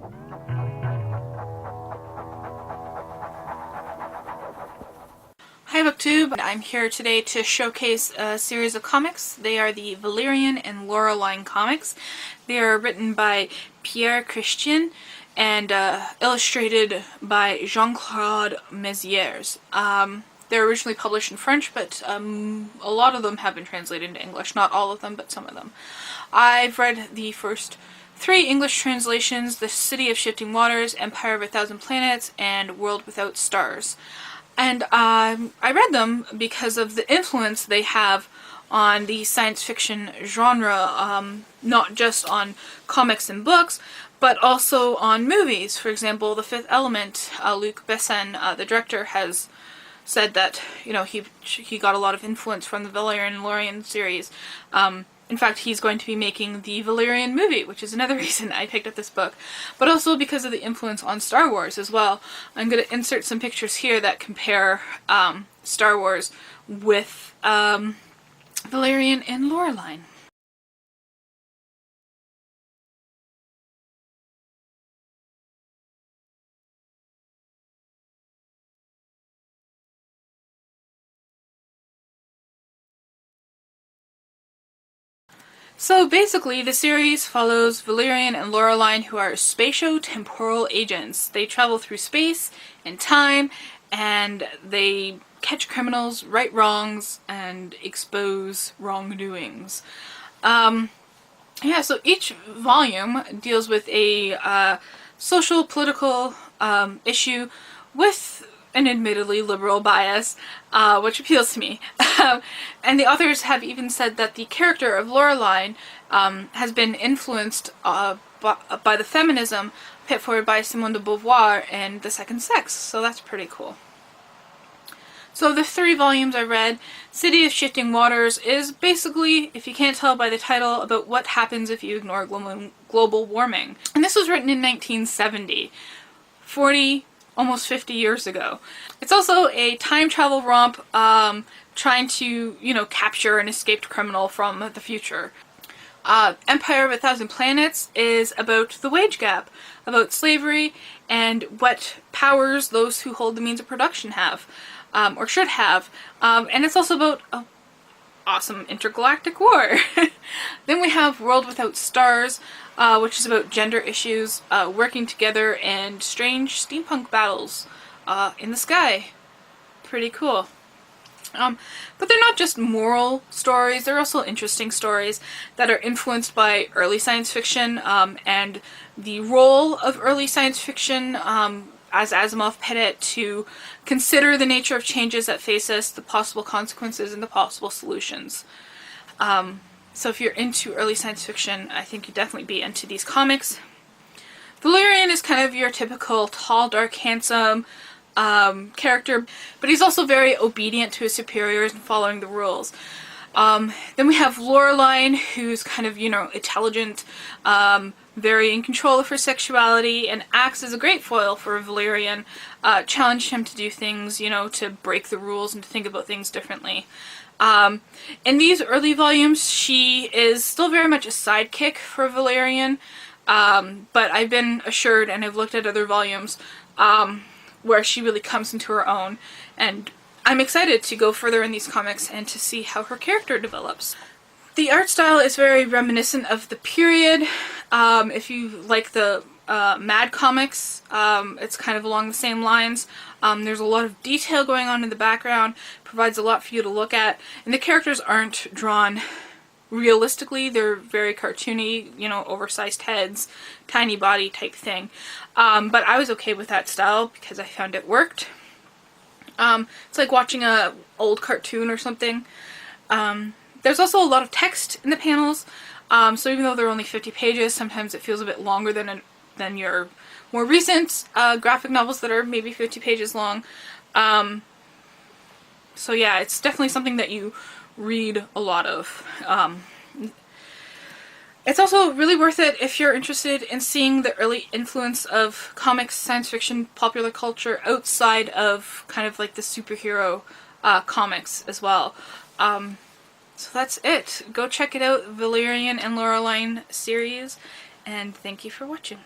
Hi BookTube, I'm here today to showcase a series of comics. They are the Valerian and Laureline comics. They are written by Pierre Christian and illustrated by Jean-Claude Mézières. They're originally published in French, but a lot of them have been translated into English. Not all of them, but some of them. I've read the first 3 English translations: The City of Shifting Waters, Empire of a Thousand Planets, and World Without Stars. And I read them because of the influence they have on the science fiction genre, not just on comics and books, but also on movies. For example, The Fifth Element, Luc Besson, the director, has said that, you know, he got a lot of influence from the Valerian and Laureline series. In fact, he's going to be making the Valerian movie, which is another reason I picked up this book. But also because of the influence on Star Wars as well. I'm going to insert some pictures here that compare Star Wars with Valerian and Laureline. So basically, the series follows Valerian and Laureline, who are spatio-temporal agents. They travel through space and time, and they catch criminals, right wrongs, and expose wrongdoings. Yeah, so each volume deals with a social, political issue with an admittedly liberal bias, which appeals to me. And the authors have even said that the character of Laureline has been influenced by the feminism put forward by Simone de Beauvoir in The Second Sex, so that's pretty cool. So the 3 volumes I read, City of Shifting Waters is basically, if you can't tell by the title, about what happens if you ignore global warming. And this was written in 1970, almost 50 years ago. It's also a time travel romp trying to, you know, capture an escaped criminal from the future. Empire of a Thousand Planets is about the wage gap, about slavery, and what powers those who hold the means of production have, or should have. And it's also about an awesome intergalactic war. Then we have World Without Stars, which is about gender issues, working together, and strange steampunk battles in the sky. Pretty cool. But they're not just moral stories, they're also interesting stories that are influenced by early science fiction, and the role of early science fiction, as Asimov put it, to consider the nature of changes that face us, the possible consequences, and the possible solutions. So if you're into early science fiction, I think you'd definitely be into these comics. Valerian is kind of your typical tall, dark, handsome character, but he's also very obedient to his superiors and following the rules. Then we have Laureline, who's kind of, you know, intelligent, very in control of her sexuality, and acts as a great foil for Valerian, challenged him to do things, you know, to break the rules and to think about things differently. In these early volumes, she is still very much a sidekick for Valerian, but I've been assured, and I've looked at other volumes, where she really comes into her own, and I'm excited to go further in these comics and to see how her character develops. The art style is very reminiscent of the period. If you like the Mad comics, it's kind of along the same lines. There's a lot of detail going on in the background, provides a lot for you to look at, and the characters aren't drawn realistically. They're very cartoony, you know, oversized heads, tiny body type thing. But I was okay with that style because I found it worked. It's like watching a old cartoon or something. There's also a lot of text in the panels, so even though they're only 50 pages, sometimes it feels a bit longer than your more recent graphic novels that are maybe 50 pages long. So yeah, it's definitely something that you read a lot of. It's also really worth it if you're interested in seeing the early influence of comics, science fiction, popular culture outside of kind of like the superhero comics as well. So that's it. Go check it out, Valerian and Laureline series, and thank you for watching.